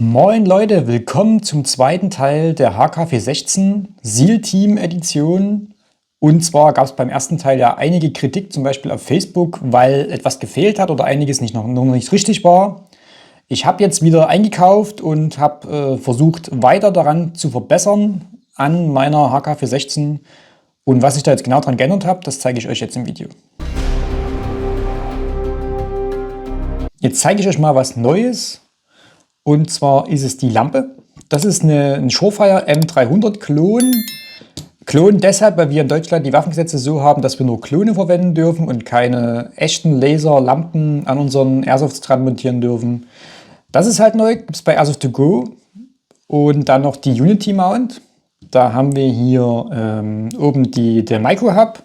Moin Leute, willkommen zum zweiten Teil der HK416 SEAL Team Edition. Und zwar gab es beim ersten Teil ja einige Kritik, zum Beispiel auf Facebook, weil etwas gefehlt hat oder einiges noch nicht richtig war. Ich habe jetzt wieder eingekauft und habe versucht, weiter daran zu verbessern an meiner HK416. Und was ich da jetzt genau dran geändert habe, das zeige ich euch jetzt im Video. Jetzt zeige ich euch mal was Neues. Und zwar ist es die Lampe. Das ist ein Surefire M300 Klon. Klon deshalb, weil wir in Deutschland die Waffengesetze so haben, dass wir nur Klone verwenden dürfen und keine echten Laserlampen an unseren Airsofts dran montieren dürfen. Das ist halt neu, gibt es bei Airsoft 2 Go. Und dann noch die Unity Mount. Da haben wir hier oben der Micro Hub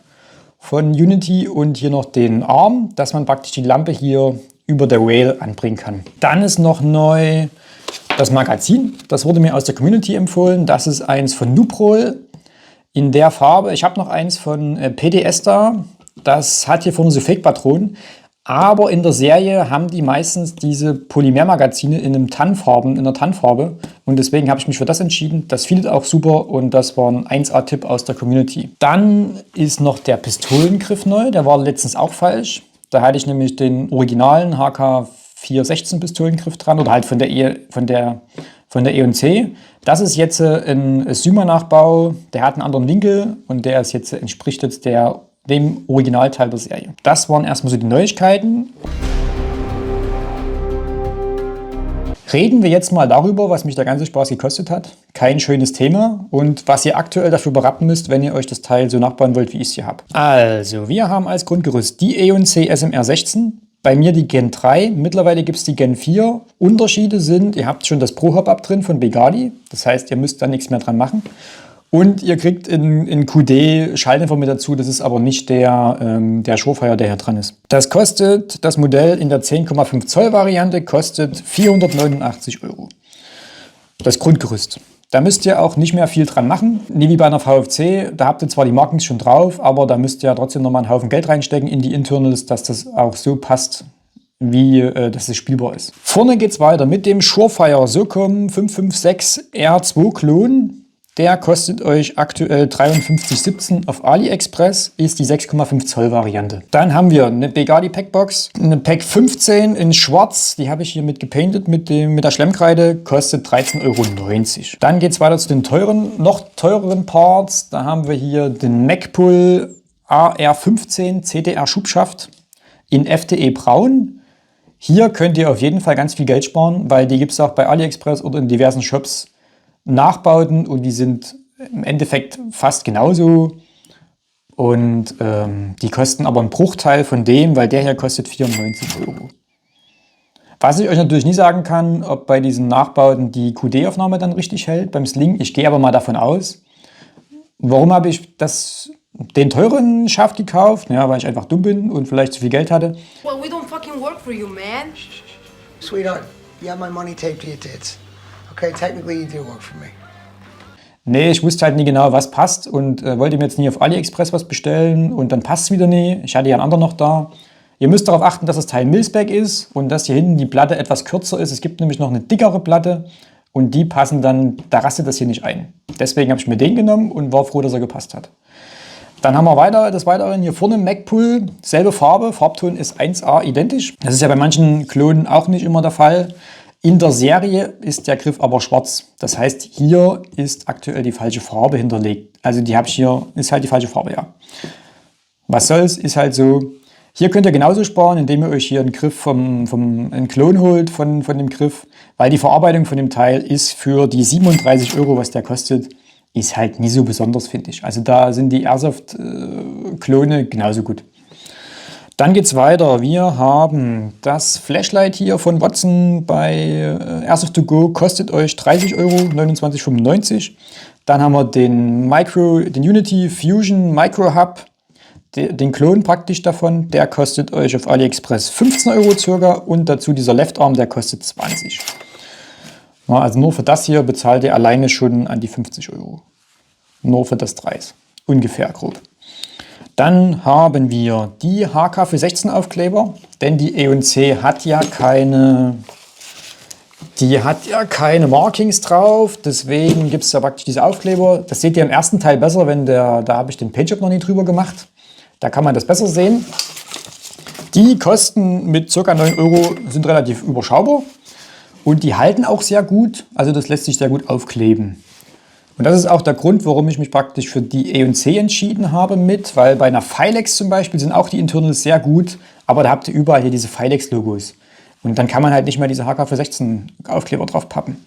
von Unity und hier noch den Arm, dass man praktisch die Lampe hier über der Rail anbringen kann. Dann ist noch neu das Magazin. Das wurde mir aus der Community empfohlen. Das ist eins von Nuprol in der Farbe. Ich habe noch eins von PDS da. Das hat hier vorne so Fake-Patronen. Aber in der Serie haben die meistens diese Polymermagazine in der Tannfarbe. Und deswegen habe ich mich für das entschieden. Das findet auch super und das war ein 1A-Tipp aus der Community. Dann ist noch der Pistolengriff neu. Der war letztens auch falsch. Da hatte ich nämlich den originalen HK416 Pistolengriff dran oder halt von der E&C. Das ist jetzt ein Syma-Nachbau, der hat einen anderen Winkel und der ist jetzt, entspricht jetzt dem Originalteil der Serie. Das waren erstmal so die Neuigkeiten. Reden wir jetzt mal darüber, was mich der ganze Spaß gekostet hat. Kein schönes Thema und was ihr aktuell dafür berappen müsst, wenn ihr euch das Teil so nachbauen wollt, wie ich es hier habe. Also, wir haben als Grundgerüst die E&C SMR16, bei mir die Gen 3, mittlerweile gibt es die Gen 4. Unterschiede sind, ihr habt schon das Pro-Hop-Up drin von Begadi, das heißt, ihr müsst da nichts mehr dran machen. Und ihr kriegt in QD Schalldämpfer mit dazu, das ist aber nicht der Surefire, der hier dran ist. Das kostet, das Modell in der 10,5 Zoll Variante kostet 489 €. Das Grundgerüst. Da müsst ihr auch nicht mehr viel dran machen, nie wie bei einer VFC. Da habt ihr zwar die Markings schon drauf, aber da müsst ihr ja trotzdem nochmal einen Haufen Geld reinstecken in die Internals, dass das auch so passt, wie dass es spielbar ist. Vorne geht es weiter mit dem Surefire SOCOM 556 R2 Klon. Der kostet euch aktuell 53,17 auf AliExpress, ist die 6,5 Zoll Variante. Dann haben wir eine Begadi Packbox, eine Pack 15 in schwarz, die habe ich hier mit gepainted mit der Schlemmkreide, kostet 13,90 €. Dann geht es weiter zu den noch teureren Parts. Da haben wir hier den Magpul AR15 CTR Schubschaft in FDE Braun. Hier könnt ihr auf jeden Fall ganz viel Geld sparen, weil die gibt es auch bei AliExpress oder in diversen Shops. Nachbauten und die sind im Endeffekt fast genauso und die kosten aber einen Bruchteil von dem, weil der hier kostet 94 €. Was ich euch natürlich nie sagen kann, ob bei diesen Nachbauten die QD-Aufnahme dann richtig hält beim Sling. Ich gehe aber mal davon aus. Warum habe ich den teuren Schaft gekauft? Ja, weil ich einfach dumm bin und vielleicht zu viel Geld hatte. Well, we don't fucking work for you, man. Sweetheart, you have my money taped to your tits. Okay, technically you do work for me. Nee, ich wusste halt nie genau, was passt und wollte mir jetzt nie auf AliExpress was bestellen und dann passt es wieder nie. Ich hatte ja einen anderen noch da. Ihr müsst darauf achten, dass das Teil Mil-Spec ist und dass hier hinten die Platte etwas kürzer ist. Es gibt nämlich noch eine dickere Platte und die passen dann, da rastet das hier nicht ein. Deswegen habe ich mir den genommen und war froh, dass er gepasst hat. Dann haben wir des Weiteren hier vorne Magpul, selbe Farbe, Farbton ist 1A identisch. Das ist ja bei manchen Klonen auch nicht immer der Fall. In der Serie ist der Griff aber schwarz. Das heißt, hier ist aktuell die falsche Farbe hinterlegt. Also die habe ich hier, ist halt die falsche Farbe, ja. Was soll's, ist halt so. Hier könnt ihr genauso sparen, indem ihr euch hier einen Griff einen Klon holt von dem Griff. Weil die Verarbeitung von dem Teil ist für die 37 €, was der kostet, ist halt nie so besonders, finde ich. Also da sind die Airsoft-Klone genauso gut. Dann geht's weiter. Wir haben das Flashlight hier von Watson bei Airsoft 2 Go, kostet euch 30 €, 29,95 €. Dann haben wir den Unity Fusion Micro Hub, den Klon praktisch davon. Der kostet euch auf AliExpress 15 € circa und dazu dieser Left Arm, der kostet 20. Ja, also nur für das hier bezahlt ihr alleine schon an die 50 €. Nur für das Preis. Ungefähr grob. Dann haben wir die HK416 Aufkleber, denn die E&C hat ja keine Die hat ja keine Markings drauf, deswegen gibt es ja praktisch diese Aufkleber. Das seht ihr im ersten Teil besser, da habe ich den Paintjob noch nie drüber gemacht. Da kann man das besser sehen. Die kosten mit ca. 9 €, sind relativ überschaubar und die halten auch sehr gut. Also das lässt sich sehr gut aufkleben. Und das ist auch der Grund, warum ich mich praktisch für die E&C entschieden habe weil bei einer Filex zum Beispiel sind auch die Internals sehr gut, aber da habt ihr überall hier diese Filex-Logos. Und dann kann man halt nicht mehr diese HK416 Aufkleber drauf pappen.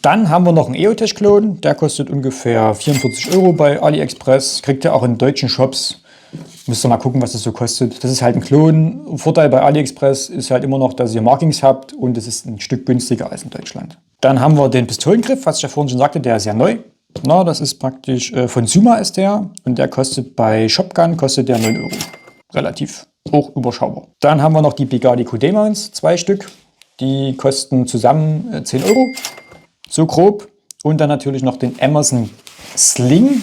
Dann haben wir noch einen EOTech-Klon, der kostet ungefähr 44 € bei AliExpress, kriegt ihr auch in deutschen Shops. Müsst ihr mal gucken, was das so kostet. Das ist halt ein Klon. Vorteil bei AliExpress ist halt immer noch, dass ihr Markings habt und es ist ein Stück günstiger als in Deutschland. Dann haben wir den Pistolengriff, was ich ja vorhin schon sagte, der ist ja neu. Na, das ist praktisch von Suma ist der und der kostet bei Shopgun kostet der 9 €. Relativ hoch überschaubar. Dann haben wir noch die Bigatti Q-Demons, 2 Stück. Die kosten zusammen 10 €, so grob. Und dann natürlich noch den Emerson Sling.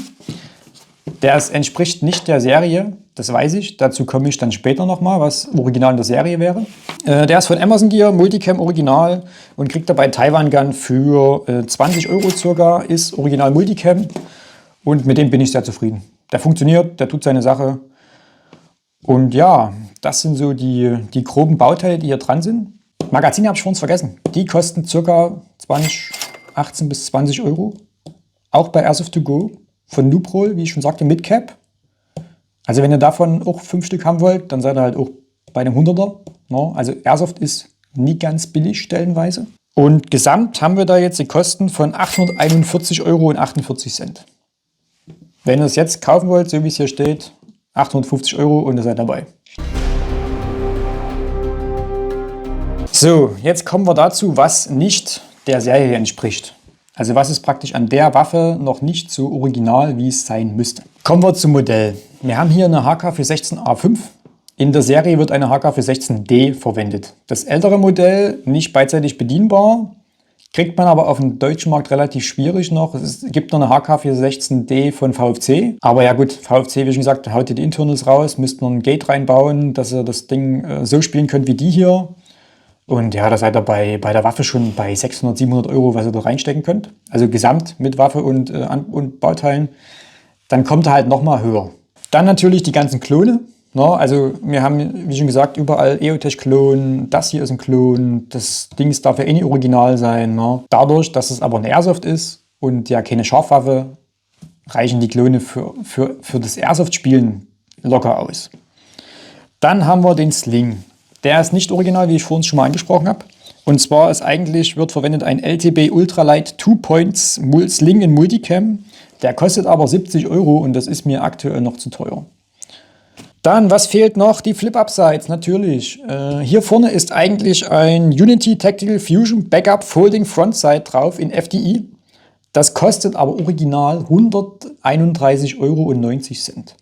Der entspricht nicht der Serie, das weiß ich. Dazu komme ich dann später nochmal, was original in der Serie wäre. Der ist von Amazon Gear, Multicam Original und kriegt dabei Taiwan Gun für 20 € circa, ist Original Multicam. Und mit dem bin ich sehr zufrieden. Der funktioniert, der tut seine Sache. Und ja, das sind so die groben Bauteile, die hier dran sind. Magazine habe ich vorhin vergessen. Die kosten ca. 18 bis 20 €. Auch bei Airsoft to Go von Looprol, wie ich schon sagte, mit Cap. Also wenn ihr davon auch 5 Stück haben wollt, dann seid ihr halt auch bei einem 100er. No, also Airsoft ist nie ganz billig stellenweise. Und gesamt haben wir da jetzt die Kosten von 841,48 €. Wenn ihr es jetzt kaufen wollt, so wie es hier steht, 850 € und ihr seid dabei. So, jetzt kommen wir dazu, was nicht der Serie entspricht. Also was ist praktisch an der Waffe noch nicht so original, wie es sein müsste. Kommen wir zum Modell. Wir haben hier eine HK416A5. In der Serie wird eine HK416D verwendet. Das ältere Modell, nicht beidseitig bedienbar, kriegt man aber auf dem deutschen Markt relativ schwierig noch. Es gibt noch eine HK416D von VFC. Aber ja gut, VFC, wie schon gesagt, haut ihr die Internals raus, müsst noch ein Gate reinbauen, dass ihr das Ding so spielen könnt wie die hier. Und ja, da seid ihr bei der Waffe schon bei 600, 700 €, was ihr da reinstecken könnt. Also gesamt mit Waffe und Bauteilen. Dann kommt er halt nochmal höher. Dann natürlich die ganzen Klone. No, also wir haben, wie schon gesagt, überall EOTech-Klon. Das hier ist ein Klon. Das Ding darf ja eh nicht original sein. No. Dadurch, dass es aber eine Airsoft ist und ja keine Scharfwaffe, reichen die Klone für das Airsoft-Spielen locker aus. Dann haben wir den Sling. Der ist nicht original, wie ich vorhin schon mal angesprochen habe. Und zwar wird verwendet ein LTB Ultralight 2 Points Sling in Multicam. Der kostet aber 70 € und das ist mir aktuell noch zu teuer. Dann, was fehlt noch? Die Flip-Up-Sights, natürlich. Hier vorne ist eigentlich ein Unity Tactical Fusion Backup Folding Frontsight drauf in FDI. Das kostet aber original 131,90 €.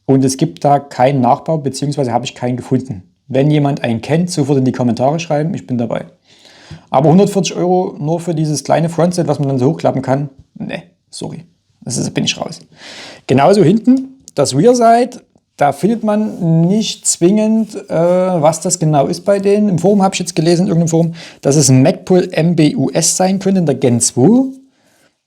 Und es gibt da keinen Nachbau, beziehungsweise habe ich keinen gefunden. Wenn jemand einen kennt, sofort in die Kommentare schreiben, ich bin dabei. Aber 140 € nur für dieses kleine Frontset, was man dann so hochklappen kann? Ne, sorry. Bin ich raus. Genauso hinten, das Rear-Sight, da findet man nicht zwingend, was das genau ist bei denen. Im Forum habe ich jetzt gelesen, in irgendeinem Forum, dass es ein Magpul MBUS sein könnte in der Gen 2.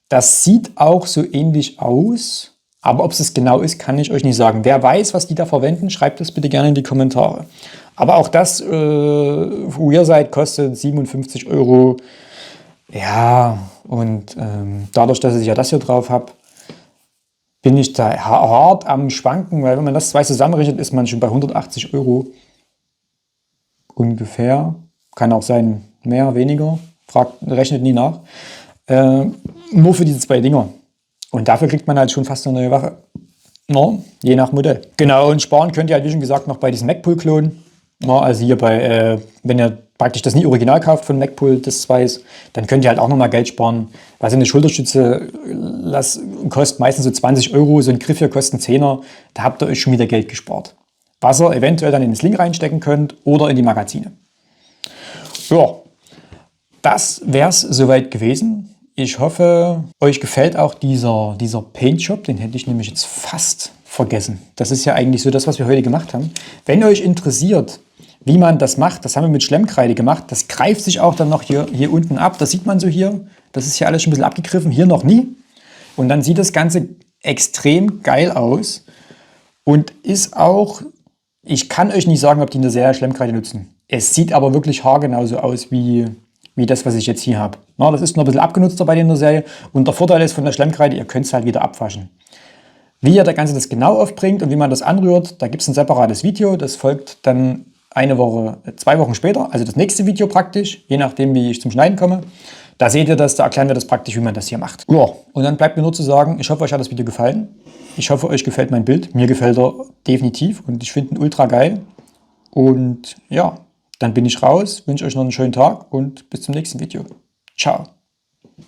Das sieht auch so ähnlich aus. Aber ob es das genau ist, kann ich euch nicht sagen. Wer weiß, was die da verwenden, schreibt das bitte gerne in die Kommentare. Aber auch das Rear-Sight kostet 57 €. Ja, und dadurch, dass ich ja das hier drauf habe, bin ich da hart am Schwanken, weil wenn man das zwei zusammenrechnet, ist man schon bei 180 € ungefähr. Kann auch sein, mehr, weniger. Rechnet nie nach. Nur für diese zwei Dinger. Und dafür kriegt man halt schon fast eine neue Waffe. No, je nach Modell. Genau, und sparen könnt ihr halt, wie schon gesagt, noch bei diesem Magpul-Klon. No, also hier wenn ihr praktisch das nie original kauft von Magpul, das weiß, dann könnt ihr halt auch nochmal Geld sparen. Was eine Schulterstütze kostet meistens so 20 €, so ein Griff hier kostet 10er. Da habt ihr euch schon wieder Geld gespart. Was ihr eventuell dann in den Sling reinstecken könnt oder in die Magazine. Ja, das wäre es soweit gewesen. Ich hoffe, euch gefällt auch dieser Paintjob. Den hätte ich nämlich jetzt fast vergessen. Das ist ja eigentlich so das, was wir heute gemacht haben. Wenn euch interessiert, wie man das macht. Das haben wir mit Schlemmkreide gemacht. Das greift sich auch dann noch hier unten ab. Das sieht man so hier. Das ist hier alles schon ein bisschen abgegriffen. Hier noch nie. Und dann sieht das Ganze extrem geil aus. Und ist auch, ich kann euch nicht sagen, ob die eine Serie Schlemmkreide nutzen. Es sieht aber wirklich haargenauso aus wie das, was ich jetzt hier habe. Na, das ist nur ein bisschen abgenutzter bei der Serie. Und der Vorteil ist von der Schlemmkreide, ihr könnt es halt wieder abwaschen. Wie ihr das Ganze das genau aufbringt und wie man das anrührt, da gibt es ein separates Video. Das folgt dann 2 Wochen später, also das nächste Video praktisch, je nachdem, wie ich zum Schneiden komme. Da seht ihr das, da erklären wir das praktisch, wie man das hier macht. Ja, und dann bleibt mir nur zu sagen, ich hoffe, euch hat das Video gefallen. Ich hoffe, euch gefällt mein Bild. Mir gefällt er definitiv und ich finde ihn ultra geil. Und ja, dann bin ich raus, wünsche euch noch einen schönen Tag und bis zum nächsten Video. Ciao.